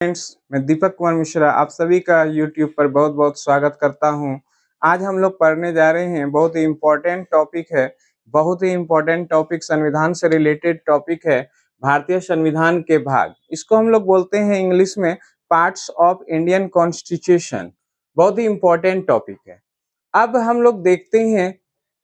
Friends, मैं दीपक कुमार मिश्रा आप सभी का यूट्यूब पर बहुत-बहुत स्वागत करता हूं। आज हम लोग पढ़ने जा रहे हैं, बहुत ही इम्पोर्टेंट टॉपिक है। बहुत ही इम्पोर्टेंट टॉपिक संविधान से रिलेटेड टॉपिक है, भारतीय संविधान के भाग। इसको हम लोग बोलते हैं इंग्लिश में पार्ट्स ऑफ इंडियन कॉन्स्टिट्यूशन। बहुत ही इम्पोर्टेंट टॉपिक है। अब हम लोग देखते हैं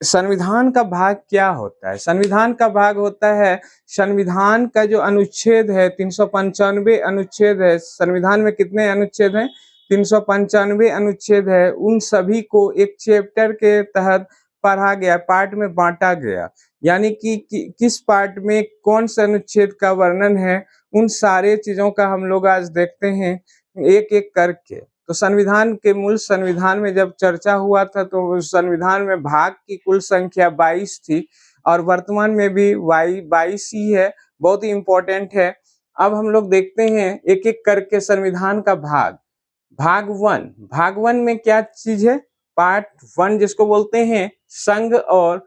संविधान का भाग क्या होता है। संविधान का भाग होता है, संविधान का जो अनुच्छेद है 395 अनुच्छेद है। संविधान में कितने अनुच्छेद हैं? 395 अनुच्छेद है। उन सभी को एक चैप्टर के तहत पढ़ा गया, पार्ट में बांटा गया। यानी कि किस पार्ट में कौन से अनुच्छेद का वर्णन है, उन सारे चीजों का हम लोग आज देखते हैं एक एक करके। तो संविधान के मूल संविधान में जब चर्चा हुआ था तो संविधान में भाग की कुल संख्या 22 थी और वर्तमान में भी 22 ही है। बहुत ही इम्पोर्टेंट है। अब हम लोग देखते हैं एक एक करके संविधान का भाग। भाग वन में क्या चीज है? पार्ट वन जिसको बोलते हैं संघ और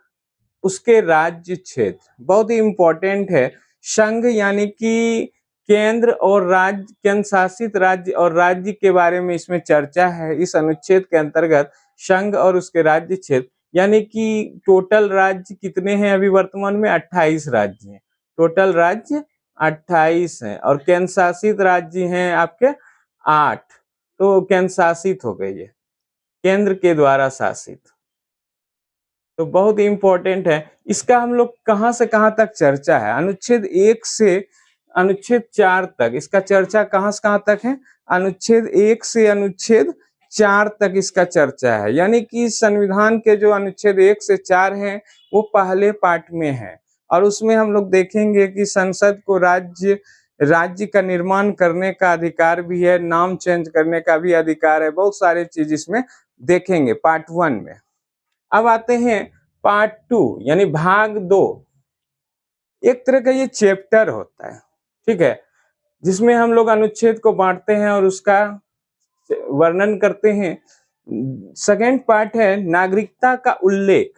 उसके राज्य क्षेत्र। बहुत ही इम्पोर्टेंट है। संघ यानी कि केंद्र और राज्य, केंद्र शासित राज्य और राज्य के बारे में इसमें चर्चा है। इस अनुच्छेद के अंतर्गत संघ और उसके राज्य क्षेत्र, यानी कि टोटल राज्य कितने हैं अभी वर्तमान में? 28 राज्य हैं। टोटल राज्य 28 हैं और केंद्र शासित राज्य हैं आपके 8। तो केंद्र शासित हो गई है, केंद्र के द्वारा शासित। तो बहुत ही इंपॉर्टेंट है। इसका हम लोग कहां से कहां तक चर्चा है? अनुच्छेद 1 से अनुच्छेद 4 तक इसका चर्चा कहां से कहां तक है? अनुच्छेद 1 से अनुच्छेद 4 तक इसका चर्चा है। यानी कि संविधान के जो अनुच्छेद 1 से 4 हैं वो पहले पार्ट में है और उसमें हम लोग देखेंगे कि संसद को राज्य का निर्माण करने का अधिकार भी है, नाम चेंज करने का भी अधिकार है। बहुत सारे चीज इसमें देखेंगे पार्ट 1 में। अब आते हैं पार्ट 2 यानी भाग 2। एक तरह का ये चैप्टर होता है, ठीक है, जिसमें हम लोग अनुच्छेद को बांटते हैं और उसका वर्णन करते हैं। सेकेंड पार्ट है नागरिकता का उल्लेख।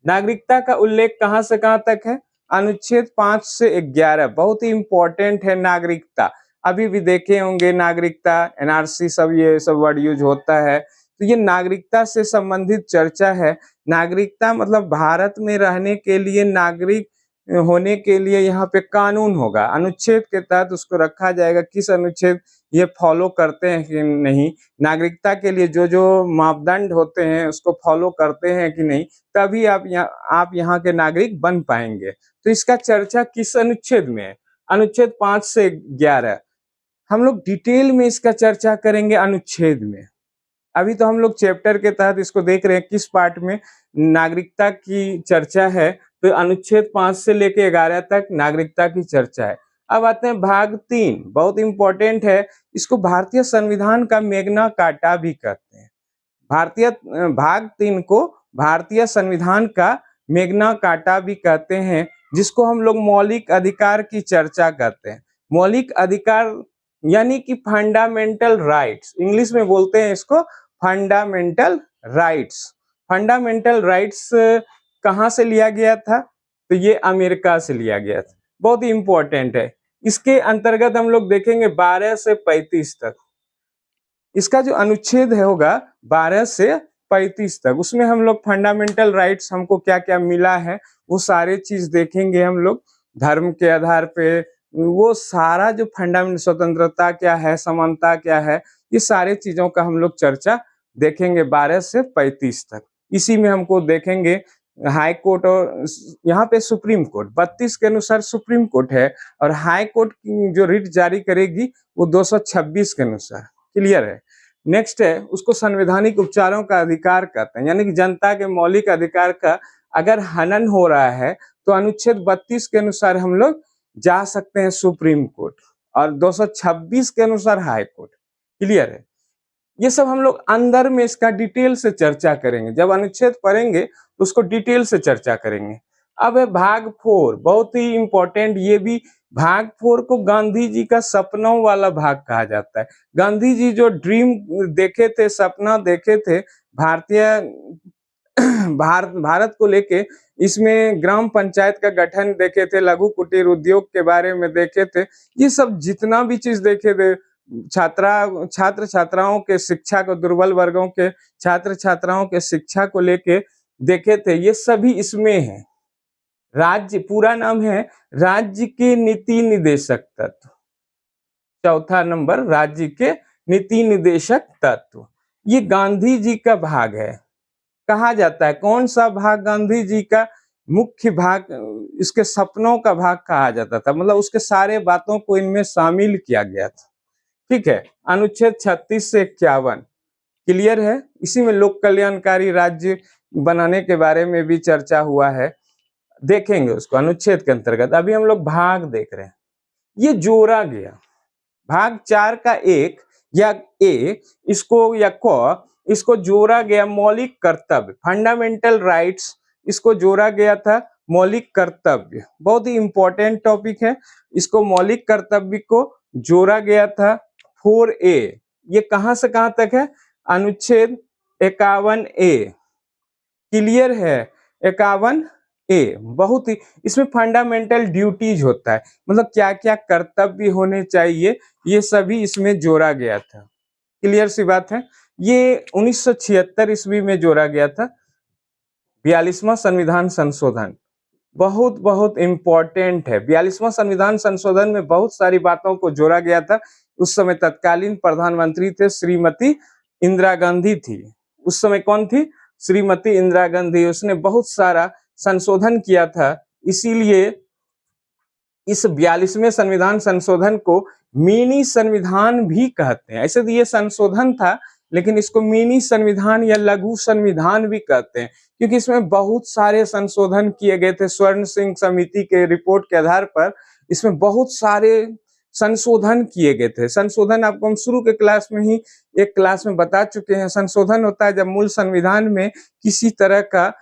नागरिकता का उल्लेख कहां से कहां तक है? अनुच्छेद 5 से 11। बहुत ही इंपॉर्टेंट है नागरिकता। अभी भी देखे होंगे नागरिकता, एनआरसी, सब ये सब वर्ड यूज होता है। तो ये नागरिकता से संबंधित चर्चा है। नागरिकता मतलब भारत में रहने के लिए, नागरिक होने के लिए यहाँ पे कानून होगा। अनुच्छेद के तहत उसको रखा जाएगा, किस अनुच्छेद ये फॉलो करते हैं कि नहीं, नागरिकता के लिए जो जो मापदंड होते हैं उसको फॉलो करते हैं कि नहीं, तभी आप यहाँ के नागरिक बन पाएंगे। तो इसका चर्चा किस अनुच्छेद में है? अनुच्छेद 5 से 11। हम लोग डिटेल में इसका चर्चा करेंगे अनुच्छेद में। अभी तो हम लोग चैप्टर के तहत इसको देख रहे हैं किस पार्ट में नागरिकता की चर्चा है। तो अनुच्छेद 5 से लेके 11 तक नागरिकता की चर्चा है। अब आते हैं भाग 3। बहुत इंपॉर्टेंट है। इसको भारतीय संविधान का मैग्ना कार्टा भी कहते हैं। भाग 3 को भारतीय संविधान का मैग्ना कार्टा भी कहते हैं, जिसको हम लोग मौलिक अधिकार की चर्चा करते हैं। मौलिक अधिकार यानी कि फंडामेंटल राइट्स, इंग्लिश में बोलते हैं इसको फंडामेंटल राइट्स। फंडामेंटल राइट्स कहाँ से लिया गया था? तो ये अमेरिका से लिया गया था। बहुत ही इंपॉर्टेंट है। इसके अंतर्गत हम लोग देखेंगे 12 से 35 तक। इसका जो अनुच्छेद है होगा 12 से 35 तक। उसमें हम लोग फंडामेंटल राइट्स हमको क्या क्या मिला है वो सारे चीज देखेंगे हम लोग। धर्म के आधार पे वो सारा जो फंडामेंटल, स्वतंत्रता क्या है, समानता क्या है, ये सारे चीजों का हम लोग चर्चा देखेंगे 12 से 35 तक। इसी में हमको देखेंगे हाई कोर्ट और यहाँ पे सुप्रीम कोर्ट 32 के अनुसार सुप्रीम कोर्ट है और हाई कोर्ट जो रिट जारी करेगी वो 226 के अनुसार। क्लियर है? नेक्स्ट है उसको संवैधानिक उपचारों का अधिकार कहते हैं, यानी कि जनता के मौलिक अधिकार का अगर हनन हो रहा है तो अनुच्छेद 32 के अनुसार हम लोग जा सकते हैं सुप्रीम कोर्ट और 226 के अनुसार हाई कोर्ट। क्लियर है? ये सब हम लोग अंदर में इसका डिटेल से चर्चा करेंगे। जब अनुच्छेद पढ़ेंगे तो उसको डिटेल से चर्चा करेंगे। अब है भाग 4। बहुत ही इंपॉर्टेंट। ये भी भाग 4 को गांधी जी का सपनों वाला भाग कहा जाता है। गांधी जी जो ड्रीम देखे थे, सपना देखे थे भारत को लेके, इसमें ग्राम पंचायत का गठन देखे थे, लघु कुटीर उद्योग के बारे में देखे थे। ये सब जितना भी चीज देखे थे छात्र छात्राओं के शिक्षा को, दुर्बल वर्गों के छात्र छात्राओं के शिक्षा को लेके देखे थे, ये सभी इसमें है। राज्य पूरा नाम है राज्य के नीति निदेशक तत्व। चौथा नंबर राज्य के नीति निदेशक तत्व। ये गांधी जी का भाग है। कहा जाता है कौन सा भाग गांधी जी का मुख्य भाग, इसके सपनों का भाग कहा जाता था, मतलब उसके सारे बातों को इनमें शामिल किया गया था। ठीक है, अनुच्छेद 36 से 51 क्लियर है। इसी में लोक कल्याणकारी राज्य बनाने के बारे में भी चर्चा हुआ है, देखेंगे उसको अनुच्छेद के अंतर्गत। अभी हम लोग भाग देख रहे हैं, ये जोड़ा गया भाग 4 का 1 या ए इसको या क इसको जोड़ा गया मौलिक कर्तव्य, फंडामेंटल राइट्स, इसको जोड़ा गया था मौलिक कर्तव्य। बहुत ही इंपॉर्टेंट टॉपिक है, इसको मौलिक कर्तव्य को जोड़ा गया था 4A। ये कहां से कहां तक है? अनुच्छेद 51A। क्लियर है? 51A बहुत ही, इसमें फंडामेंटल ड्यूटीज होता है, मतलब क्या क्या कर्तव्य होने चाहिए, ये सभी इसमें जोड़ा गया था। क्लियर सी बात है। ये 1976 ईस्वी में जोड़ा गया था। 42वां संविधान संशोधन बहुत बहुत इंपॉर्टेंट है। 42वां संविधान संशोधन में बहुत सारी बातों को जोड़ा गया था। उस समय तत्कालीन प्रधानमंत्री थे श्रीमती इंदिरा गांधी थी। उस समय कौन थी? श्रीमती इंदिरा गांधी। उसने बहुत सारा संशोधन किया था, इसीलिए इस 42वें संविधान संशोधन को मिनी संविधान भी कहते हैं। ऐसे तो ये संशोधन था, लेकिन इसको मिनी संविधान या लघु संविधान भी कहते हैं, क्योंकि इसमें बहुत सारे संशोधन किए गए थे। स्वर्ण सिंह समिति के रिपोर्ट के आधार पर इसमें बहुत सारे संशोधन किए गए थे। संशोधन आपको हम शुरू के क्लास में ही एक क्लास में बता चुके हैं। संशोधन होता है जब मूल संविधान में किसी तरह का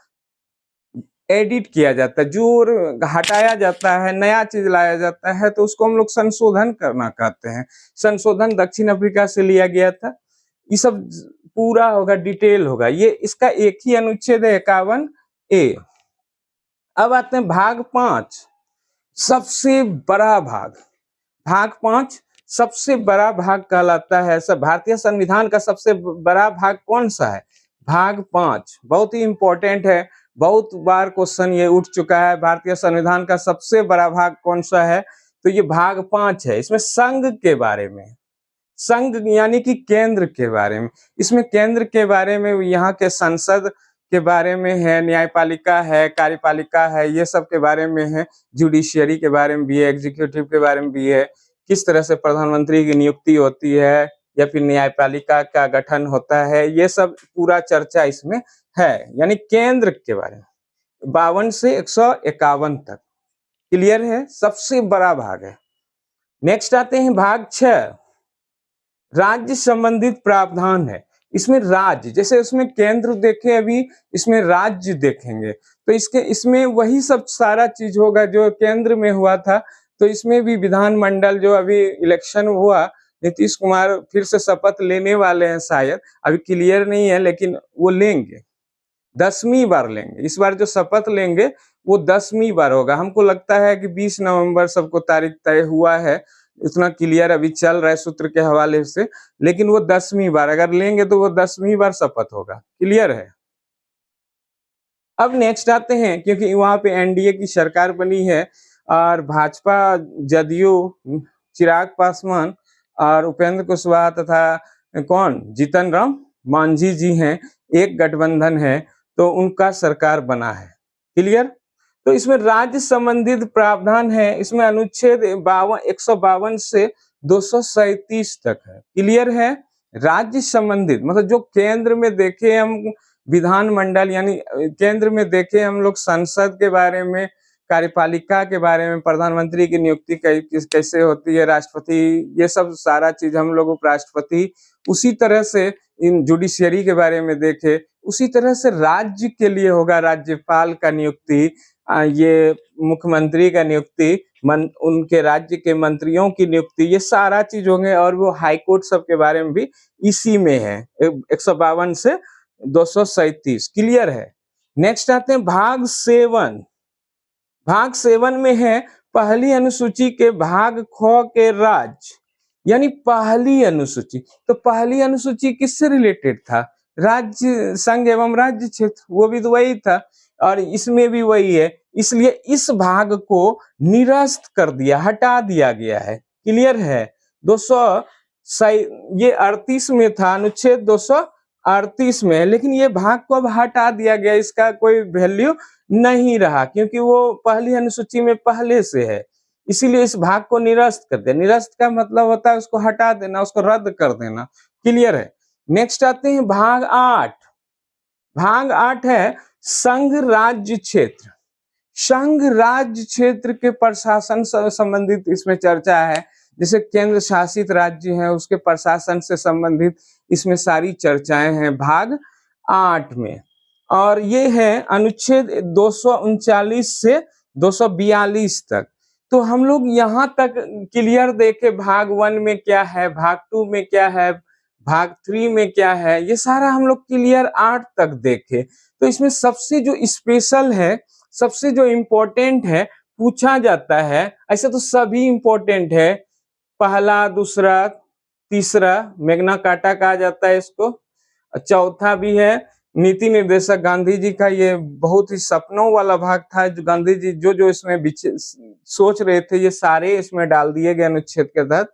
एडिट किया जाता है, जोर हटाया जाता है, नया चीज लाया जाता है, तो उसको हम लोग संशोधन करना कहते हैं। संशोधन दक्षिण अफ्रीका से लिया गया था। ये सब पूरा होगा, डिटेल होगा। ये इसका एक ही अनुच्छेद है 51A। अब आते हैं भाग 5, सबसे बड़ा भाग। भाग 5 सबसे बड़ा भाग कहलाता है। सब भारतीय संविधान का सबसे बड़ा भाग कौन सा है? भाग 5 बहुत ही इंपॉर्टेंट है, बहुत बार क्वेश्चन ये उठ चुका है। भारतीय संविधान का सबसे बड़ा भाग कौन सा है? तो ये भाग 5 है। इसमें संघ के बारे में, संघ यानी कि केंद्र के बारे में, इसमें केंद्र के बारे में, यहाँ के संसद के बारे में है, न्यायपालिका है, कार्यपालिका है, ये सब के बारे में है, जुडिशियरी के बारे में भी है, एग्जीक्यूटिव के बारे में भी है, किस तरह से प्रधानमंत्री की नियुक्ति होती है या फिर न्यायपालिका का गठन होता है, ये सब पूरा चर्चा इसमें है, यानी केंद्र के बारे में 52 से 151 तक। क्लियर है? सबसे बड़ा भाग है। नेक्स्ट आते हैं भाग 6, राज्य संबंधित प्रावधान है। इसमें राज्य, जैसे उसमें केंद्र देखे, अभी इसमें राज्य देखेंगे, तो इसमें वही सब सारा चीज होगा जो केंद्र में हुआ था। तो इसमें भी विधानमंडल, जो अभी इलेक्शन हुआ, नीतीश कुमार फिर से शपथ लेने वाले हैं, शायद अभी क्लियर नहीं है, लेकिन वो लेंगे, 10वीं बार लेंगे। इस बार जो शपथ लेंगे वो 10वीं बार होगा। हमको लगता है कि 20 नवंबर सबको तारीख तय हुआ है, इतना क्लियर अभी चल रहा है सूत्र के हवाले से, लेकिन वो 10वीं बार अगर लेंगे तो वो 10वीं बार शपथ होगा। क्लियर है? अब नेक्स्ट आते हैं, क्योंकि वहां पे एनडीए की सरकार बनी है और भाजपा, जदयू, चिराग पासवान और उपेंद्र कुशवाहा तथा कौन, जीतन राम मांझी जी हैं, एक गठबंधन है, तो उनका सरकार बना है। क्लियर? तो इसमें राज्य संबंधित प्रावधान है। इसमें अनुच्छेद 152 से 237 तक है। क्लियर है? राज्य संबंधित मतलब जो केंद्र में देखे हम विधानमंडल, यानी केंद्र में देखे हम लोग संसद के बारे में, कार्यपालिका के बारे में, प्रधानमंत्री की नियुक्ति कैसे होती है, राष्ट्रपति, ये सब सारा चीज हम लोग उपराष्ट्रपति, उसी तरह से इन जुडिशियरी के बारे में देखे, उसी तरह से राज्य के लिए होगा राज्यपाल का नियुक्ति, ये मुख्यमंत्री का नियुक्ति, उनके राज्य के मंत्रियों की नियुक्ति, ये सारा चीज होंगे। और वो हाईकोर्ट सब के बारे में भी इसी में है, 152 से 237। क्लियर है? नेक्स्ट आते हैं भाग 7। भाग 7 में है पहली अनुसूची के भाग ख के राज्य। यानी पहली अनुसूची। तो पहली अनुसूची किससे रिलेटेड था? राज्य संघ एवं राज्य क्षेत्र, वो भी तो वही था और इसमें भी वही है। इसलिए इस भाग को निरस्त कर दिया, हटा दिया गया है। क्लियर है? 200 ये 38 में था, अनुच्छेद 238 में, लेकिन ये भाग को अब हटा दिया गया, इसका कोई वैल्यू नहीं रहा क्योंकि वो पहली अनुसूची में पहले से है। इसीलिए इस भाग को निरस्त कर दिया। निरस्त का मतलब होता है उसको हटा देना, उसको रद्द कर देना। क्लियर है? नेक्स्ट आते हैं भाग 8। भाग 8 है संघ राज्य क्षेत्र। संघ राज्य क्षेत्र के प्रशासन से संबंधित इसमें चर्चा है। जैसे केंद्र शासित राज्य है उसके प्रशासन से संबंधित इसमें सारी चर्चाएं हैं भाग 8 में। और ये है अनुच्छेद 239 से 242 तक। तो हम लोग यहाँ तक क्लियर देखे, भाग 1 में क्या है, भाग 2 में क्या है, भाग 3 में क्या है, ये सारा हम लोग क्लियर 8 तक देखे। तो इसमें सबसे जो स्पेशल है, सबसे जो इम्पोर्टेंट है, पूछा जाता है, ऐसे तो सभी इम्पोर्टेंट है, पहला, दूसरा, तीसरा, मैग्ना कार्टा कहा जाता है इसको, चौथा भी है नीति निर्देशक गांधी जी का। ये बहुत ही सपनों वाला भाग था, जो गांधी जी जो इसमें सोच रहे थे, ये सारे इसमें डाल दिए गए अनुच्छेद के तहत।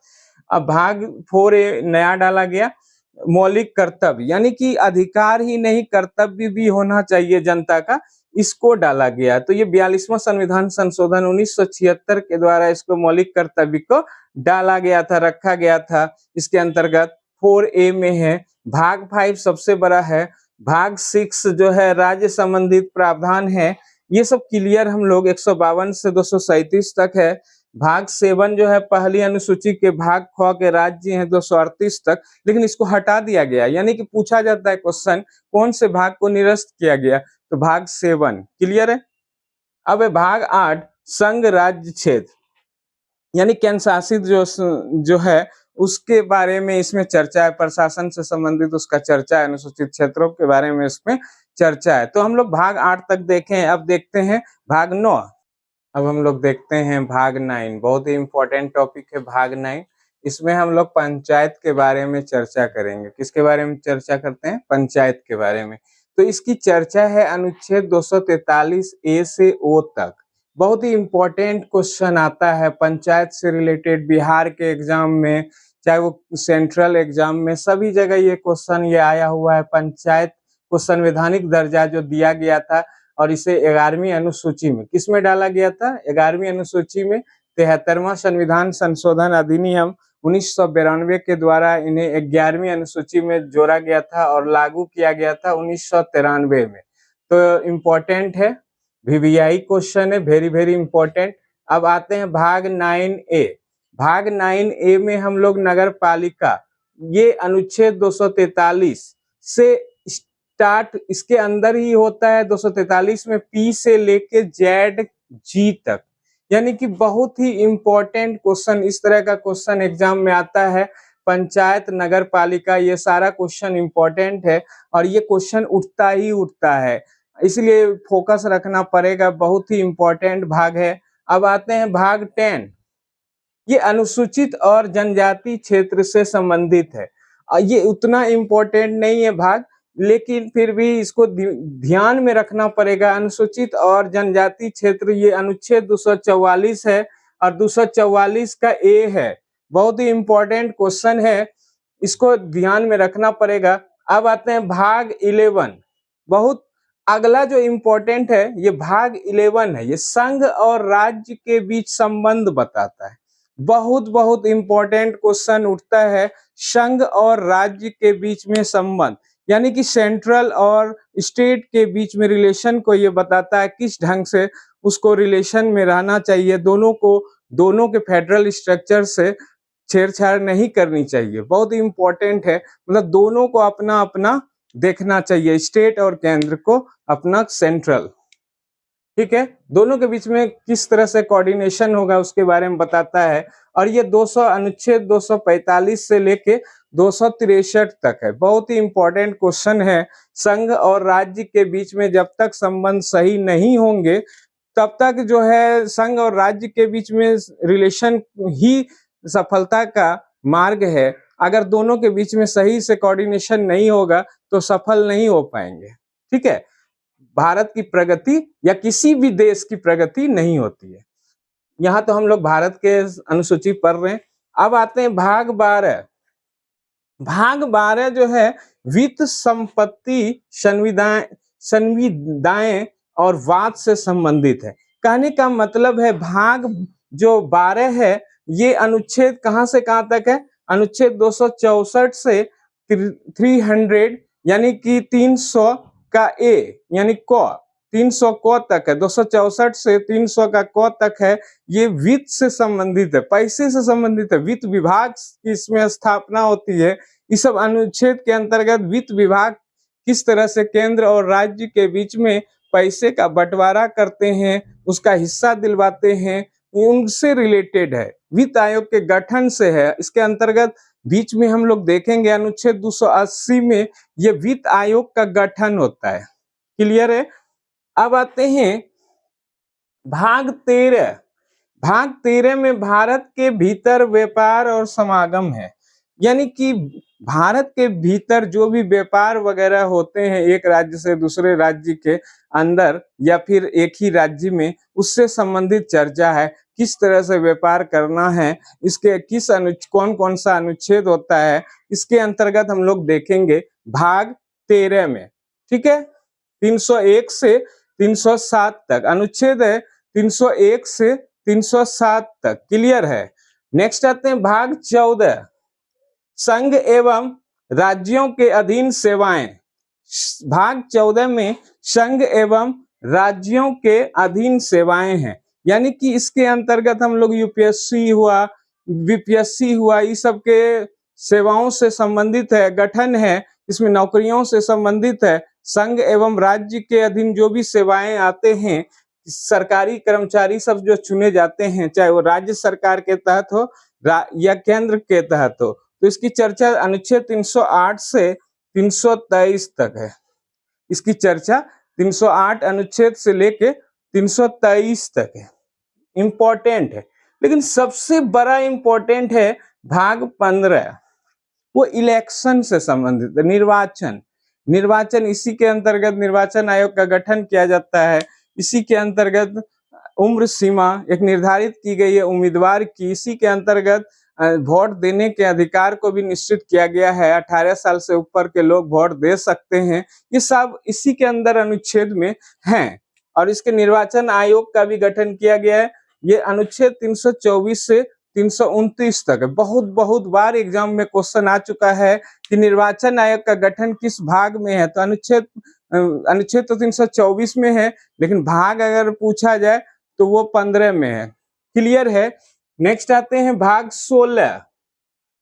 अब भाग 4A नया डाला गया, मौलिक कर्तव्य, यानी कि अधिकार ही नहीं कर्तव्य भी होना चाहिए जनता का, इसको डाला गया। तो ये 42वां संविधान संशोधन 1976 के द्वारा इसको मौलिक कर्तव्य को डाला गया था, रखा गया था। इसके अंतर्गत 4A में है। भाग 5 सबसे बड़ा है। भाग 6 जो है राज्य संबंधित प्रावधान है, ये सब क्लियर हम लोग 152 से 237 तक है। भाग 7 जो है पहली अनुसूची के भाग ख के राज्य हैं 238 तक, लेकिन इसको हटा दिया गया। यानी कि पूछा जाता है क्वेश्चन, कौन से भाग को निरस्त किया गया? तो भाग 7। क्लियर है? अब है भाग 8 संघ राज्य क्षेत्र, यानी केंद्र शासित जो है उसके बारे में इसमें चर्चा है, प्रशासन से संबंधित उसका चर्चा है, अनुसूचित क्षेत्रों के बारे में इसमें चर्चा है। तो हम लोग भाग 8 तक देखें। अब देखते हैं भाग 9। अब हम लोग देखते हैं भाग 9। बहुत ही इंपॉर्टेंट टॉपिक है भाग 9। इसमें हम लोग पंचायत के बारे में चर्चा करेंगे। किसके बारे में चर्चा करते हैं? पंचायत के बारे में। तो इसकी चर्चा है अनुच्छेद 243A से O तक। बहुत ही इंपॉर्टेंट क्वेश्चन आता है पंचायत से रिलेटेड, बिहार के एग्जाम में, चाहे वो सेंट्रल एग्जाम में, सभी जगह ये क्वेश्चन ये आया हुआ है। पंचायत को संवैधानिक दर्जा जो दिया गया था, और इसे 11वीं अनुसूची में किस में डाला गया था? 11वीं अनुसूची में 73वां संविधान संशोधन अधिनियम 1992 के द्वारा इन्हें 11वीं अनुसूची में जोड़ा गया था और लागू किया गया था 1993 में। तो इम्पोर्टेंट है, VVI क्वेश्चन है, वेरी वेरी इंपॉर्टेंट। अब आते हैं भाग 9A। भाग 9A में हम लोग नगर पालिका, ये अनुच्छेद 243 से स्टार्ट इसके अंदर ही होता है। 243 में P से लेके ZG तक, यानी कि बहुत ही इंपॉर्टेंट क्वेश्चन, इस तरह का क्वेश्चन एग्जाम में आता है। पंचायत, नगर पालिका, ये सारा क्वेश्चन इंपॉर्टेंट है और ये क्वेश्चन उठता ही उठता है, इसलिए फोकस रखना पड़ेगा। बहुत ही इंपॉर्टेंट भाग है। अब आते हैं भाग 10। ये अनुसूचित और जनजाति क्षेत्र से संबंधित है। ये उतना इम्पोर्टेंट नहीं है भाग, लेकिन फिर भी इसको ध्यान में रखना पड़ेगा। अनुसूचित और जनजाति क्षेत्र, ये अनुच्छेद 244 है और 244 का A है। बहुत ही इम्पोर्टेंट क्वेश्चन है, इसको ध्यान में रखना पड़ेगा। अब आते हैं भाग 11। बहुत अगला जो इम्पोर्टेंट है ये भाग 11 है। ये संघ और राज्य के बीच संबंध बताता है। बहुत बहुत इंपॉर्टेंट क्वेश्चन उठता है, संघ और राज्य के बीच में संबंध, यानी कि सेंट्रल और स्टेट के बीच में रिलेशन को ये बताता है, किस ढंग से उसको रिलेशन में रहना चाहिए। दोनों के फेडरल स्ट्रक्चर से छेड़छाड़ नहीं करनी चाहिए। बहुत ही इंपॉर्टेंट है, मतलब दोनों को अपना अपना देखना चाहिए, स्टेट और केंद्र को अपना सेंट्रल। ठीक है, दोनों के बीच में किस तरह से कोऑर्डिनेशन होगा उसके बारे में बताता है। और ये 200 अनुच्छेद 245 से लेके 263 तक है। बहुत ही इंपॉर्टेंट क्वेश्चन है। संघ और राज्य के बीच में जब तक संबंध सही नहीं होंगे तब तक जो है संघ और राज्य के बीच में रिलेशन ही सफलता का मार्ग है। अगर दोनों के बीच में सही से कोऑर्डिनेशन नहीं होगा तो सफल नहीं हो पाएंगे। ठीक है, भारत की प्रगति या किसी भी देश की प्रगति नहीं होती है। यहाँ तो हम लोग भारत के अनुसूची पढ़ रहे हैं। अब आते हैं भाग 12। भाग 12 जो है वित्त, संपत्ति, संविदाएं और वाद से संबंधित है। कहने का मतलब है भाग जो 12 है ये अनुच्छेद कहां से कहां तक है? अनुच्छेद 264 से 300 यानी कि 300 का ए यानी क 300 क तक है। 264 से 300 का क तक है। ये वित्त से संबंधित है, पैसे से संबंधित है। वित्त विभाग की इसमें स्थापना होती है। इस सब अनुच्छेद के अंतर्गत वित्त विभाग किस तरह से केंद्र और राज्य के बीच में पैसे का बंटवारा करते हैं, उसका हिस्सा दिलवाते हैं, उनसे रिलेटेड है। वित्त आयोग के गठन से है। इसके अंतर्गत बीच में हम लोग देखेंगे अनुच्छेद 280 में ये वित्त आयोग का गठन होता है। क्लियर है? अब आते हैं भाग 13। भाग 13 में भारत के भीतर व्यापार और समागम है। यानी कि भारत के भीतर जो भी व्यापार वगैरह होते हैं एक राज्य से दूसरे राज्य के अंदर या फिर एक ही राज्य में, उससे संबंधित चर्चा है। किस तरह से व्यापार करना है, इसके कौन कौन सा अनुच्छेद होता है, इसके अंतर्गत हम लोग देखेंगे भाग 13 में। ठीक है, 301 से 307 तक अनुच्छेद है, 301 से 307 तक। क्लियर है? नेक्स्ट आते हैं भाग 14, संघ एवं राज्यों के अधीन सेवाएं। भाग 14 में संघ एवं राज्यों के अधीन सेवाएं हैं। यानी कि इसके अंतर्गत हम लोग यूपीएससी हुआ, बीपीएससी हुआ, इस सब के सेवाओं से संबंधित है, गठन है, इसमें नौकरियों से संबंधित है। संघ एवं राज्य के अधीन जो भी सेवाएं आते हैं, सरकारी कर्मचारी सब जो चुने जाते हैं, चाहे वो राज्य सरकार के तहत हो या केंद्र के तहत हो, तो इसकी चर्चा अनुच्छेद 308 से 323 तक है। इसकी चर्चा 308 अनुच्छेद से लेके 323 तक है। इंपॉर्टेंट है। लेकिन सबसे बड़ा इंपॉर्टेंट है भाग 15, वो इलेक्शन से संबंधित है, निर्वाचन। निर्वाचन, इसी के अंतर्गत निर्वाचन आयोग का गठन किया जाता है। इसी के अंतर्गत उम्र सीमा एक निर्धारित की गई है उम्मीदवार की। इसी के अंतर्गत वोट देने के अधिकार को भी निश्चित किया गया है। 18 साल से ऊपर के लोग वोट दे सकते हैं। ये सब इसी के अंदर अनुच्छेद में हैं। और इसके निर्वाचन आयोग का भी गठन किया गया है। ये अनुच्छेद 324 से 329 तक है। बहुत बार एग्जाम में क्वेश्चन आ चुका है कि निर्वाचन आयोग का गठन किस भाग में है, तो अनुच्छेद तो 324 में है, लेकिन भाग अगर पूछा जाए तो वो 15 में है। क्लियर है? नेक्स्ट आते हैं भाग 16।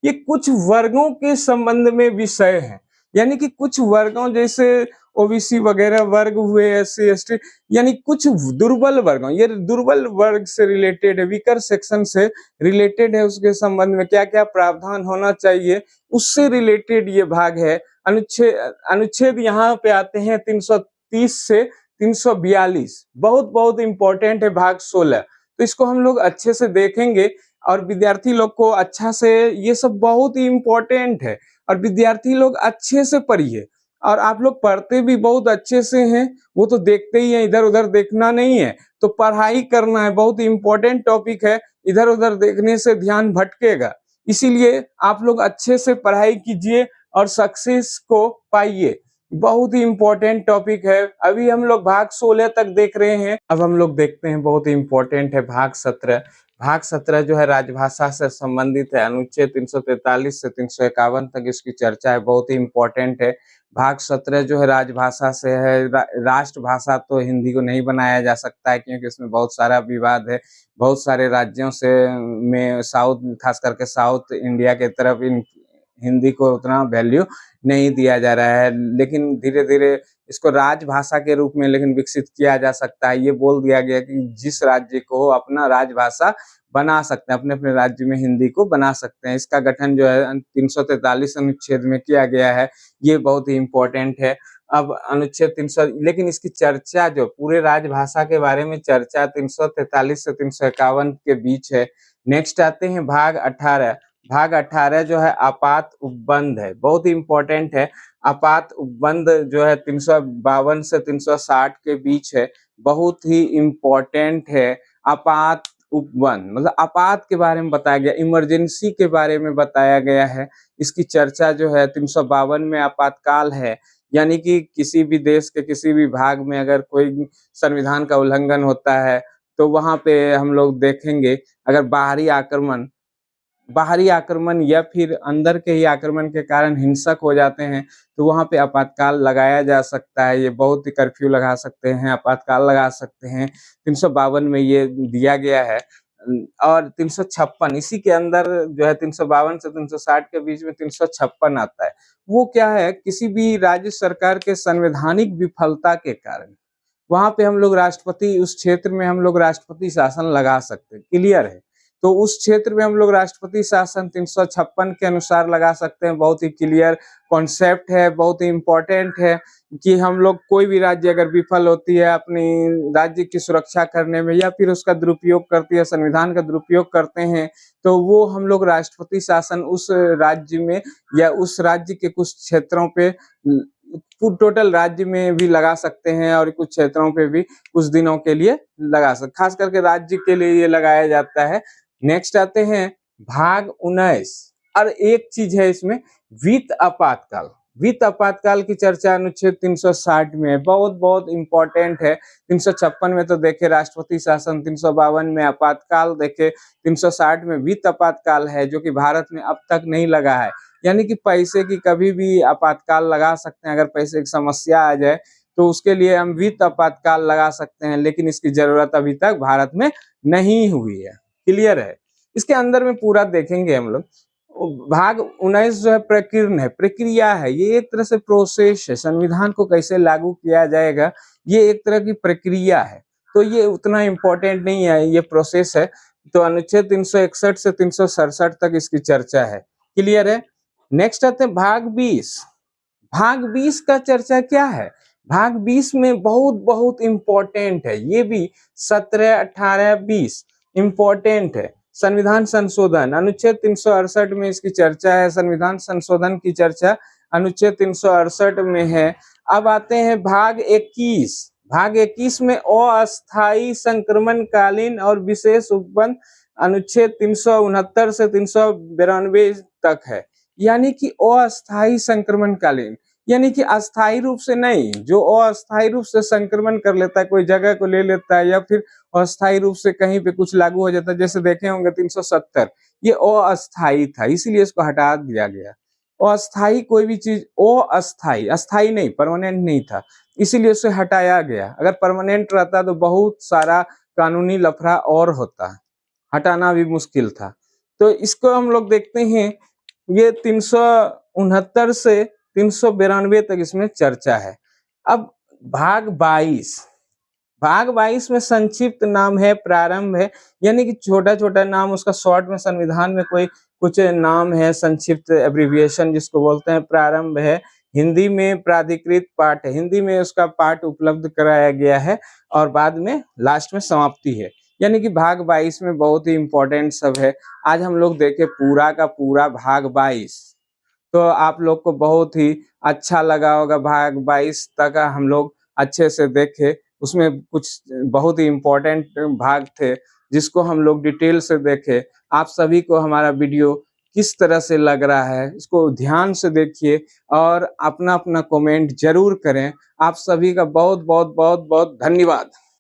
ये कुछ वर्गों के संबंध में विषय है। यानी कि कुछ वर्गों जैसे ओबीसी वगैरह वर्ग हुए, एससी एसटी, यानी कुछ दुर्बल वर्गों, ये दुर्बल वर्ग से रिलेटेड है, वीकर सेक्शन से रिलेटेड है। उसके संबंध में क्या क्या प्रावधान होना चाहिए, उससे रिलेटेड ये भाग है। अनुच्छेद यहाँ पे आते हैं 330 से 342। बहुत इंपॉर्टेंट है भाग 16। तो इसको हम लोग अच्छे से देखेंगे और विद्यार्थी लोग को अच्छा से, ये सब बहुत ही इंपॉर्टेंट है और विद्यार्थी लोग अच्छे से पढ़िए। और आप लोग पढ़ते भी बहुत अच्छे से हैं, वो तो देखते ही हैं, इधर उधर देखना नहीं है, तो पढ़ाई करना है। बहुत ही इंपॉर्टेंट टॉपिक है, इधर उधर देखने से ध्यान भटकेगा। इसीलिए आप लोग अच्छे से पढ़ाई कीजिए और सक्सेस को पाइए। बहुत ही इंपॉर्टेंट टॉपिक है। अभी हम लोग भाग 16 तक देख रहे हैं। अब हम लोग देखते हैं, बहुत ही इंपॉर्टेंट है भाग 17। भाग 17 जो है राजभाषा से संबंधित है। अनुच्छेद 343 से 351 तक इसकी चर्चा है, बहुत ही इंपॉर्टेंट है। भाग 17 जो है राजभाषा से है। राष्ट्रभाषा तो हिंदी को नहीं बनाया जा सकता है, क्योंकि इसमें बहुत सारा विवाद है। बहुत सारे राज्यों से में खास करके साउथ इंडिया के तरफ हिंदी को उतना वैल्यू नहीं दिया जा रहा है, लेकिन धीरे धीरे इसको राजभाषा के रूप में लेकिन विकसित किया जा सकता है। ये बोल दिया गया कि जिस राज्य को अपना राजभाषा बना सकते हैं, अपने अपने राज्य में हिंदी को बना सकते हैं। इसका गठन जो है 343 अनुच्छेद में किया गया है। ये बहुत ही इंपॉर्टेंट है। अब अनुच्छेद 300, लेकिन इसकी चर्चा जो पूरे राजभाषा के बारे में चर्चा 343 से 351 के बीच है। नेक्स्ट आते हैं भाग 18। भाग 18 जो है आपात उपबंध है, बहुत ही इंपॉर्टेंट है। आपात उपबंध जो है 352 से 360 के बीच है, बहुत ही इंपॉर्टेंट है। आपात उपबंध मतलब आपात के बारे में बताया गया, इमरजेंसी के बारे में बताया गया है। इसकी चर्चा जो है 352 में आपातकाल है, यानी कि किसी भी देश के किसी भी भाग में अगर कोई संविधान का उल्लंघन होता है, तो वहाँ पे हम लोग देखेंगे अगर बाहरी आक्रमण या फिर अंदर के ही आक्रमण के कारण हिंसक हो जाते हैं, तो वहाँ पे आपातकाल लगाया जा सकता है। ये बहुत ही कर्फ्यू लगा सकते हैं, आपातकाल लगा सकते हैं। 352 में ये दिया गया है। और 356 इसी के अंदर जो है 352 से 360 के बीच में 356 आता है। वो क्या है, किसी भी राज्य सरकार के संवैधानिक विफलता के कारण वहां पे हम लोग राष्ट्रपति, उस क्षेत्र में हम लोग राष्ट्रपति शासन लगा सकते हैं। क्लियर है? तो उस क्षेत्र में हम लोग राष्ट्रपति शासन 356 के अनुसार लगा सकते हैं। बहुत ही क्लियर कॉन्सेप्ट है, बहुत ही इंपॉर्टेंट है कि हम लोग कोई भी राज्य अगर विफल होती है अपनी राज्य की सुरक्षा करने में या फिर उसका दुरुपयोग करती है, संविधान का दुरुपयोग करते हैं, तो वो हम लोग राष्ट्रपति शासन उस राज्य में या उस राज्य के कुछ क्षेत्रों पे, टोटल राज्य में भी लगा सकते हैं और कुछ क्षेत्रों पे भी कुछ दिनों के लिए लगा सकते, खास करके राज्य के लिए ये लगाया जाता है। नेक्स्ट आते हैं भाग 19। और एक चीज है इसमें, वित्त आपातकाल। वित्त आपातकाल की चर्चा अनुच्छेद 360 में है, बहुत बहुत इंपॉर्टेंट है। 356 में तो देखे राष्ट्रपति शासन, 352 में आपातकाल देखे, 360 में वित्त आपातकाल है जो कि भारत में अब तक नहीं लगा है। यानी कि पैसे की कभी भी आपातकाल लगा सकते हैं। अगर पैसे की समस्या आ जाए तो उसके लिए हम वित्त आपातकाल लगा सकते हैं, लेकिन इसकी जरूरत अभी तक भारत में नहीं हुई है। क्लियर है? इसके अंदर में पूरा देखेंगे हम लोग। भाग 19 जो है प्रकीर्ण है, प्रक्रिया है। ये एक तरह से प्रोसेस है, संविधान को कैसे लागू किया जाएगा ये एक तरह की प्रक्रिया है। तो ये उतना इम्पोर्टेंट नहीं है, ये प्रोसेस है। तो अनुच्छेद 361 से 367 तक इसकी चर्चा है। क्लियर है? नेक्स्ट आते हैं भाग 20। भाग 20 का चर्चा क्या है? भाग 20 में बहुत बहुत इंपॉर्टेंट है। ये भी 17, 18, 20 इंपॉर्टेंट है। संविधान संशोधन अनुच्छेद 368 में इसकी चर्चा है। संविधान संशोधन की चर्चा अनुच्छेद 368 में है। अब आते हैं भाग 21। भाग 21 में अस्थायी संक्रमणकालीन और विशेष उपबंध अनुच्छेद 369 से 392 तक है। यानी कि अस्थायी संक्रमणकालीन, यानी कि अस्थायी रूप से नहीं, जो अस्थायी रूप से संक्रमण कर लेता है, कोई जगह को ले लेता है या फिर अस्थायी रूप से कहीं पे कुछ लागू हो जाता है, जैसे देखे होंगे 370, ये अस्थायी था इसीलिए इसको हटा दिया गया। अस्थायी कोई भी चीज, अस्थायी, अस्थायी नहीं, परमानेंट नहीं था, इसीलिए उसे हटाया गया। अगर परमानेंट रहता तो बहुत सारा कानूनी लफड़ा और होता, हटाना भी मुश्किल था। तो इसको हम लोग देखते हैं, ये 369 से 392 तक इसमें चर्चा है। अब भाग 22। भाग 22 में संक्षिप्त नाम है, प्रारंभ है, यानी कि छोटा छोटा नाम, उसका शॉर्ट में संविधान में कोई कुछ नाम है, संक्षिप्त एब्रिविएशन जिसको बोलते हैं, प्रारंभ है। हिंदी में प्राधिकृत पाठ है, हिंदी में उसका पाठ उपलब्ध कराया गया है। और बाद में लास्ट में समाप्ति है। यानी कि भाग 22 में बहुत ही इंपॉर्टेंट सब है। आज हम लोग देखे पूरा का पूरा भाग 22, तो आप लोग को बहुत ही अच्छा लगा होगा। भाग 22 तक हम लोग अच्छे से देखे, उसमें कुछ बहुत ही इम्पोर्टेंट भाग थे जिसको हम लोग डिटेल से देखे। आप सभी को हमारा वीडियो किस तरह से लग रहा है इसको ध्यान से देखिए और अपना अपना कमेंट जरूर करें। आप सभी का बहुत बहुत बहुत बहुत धन्यवाद।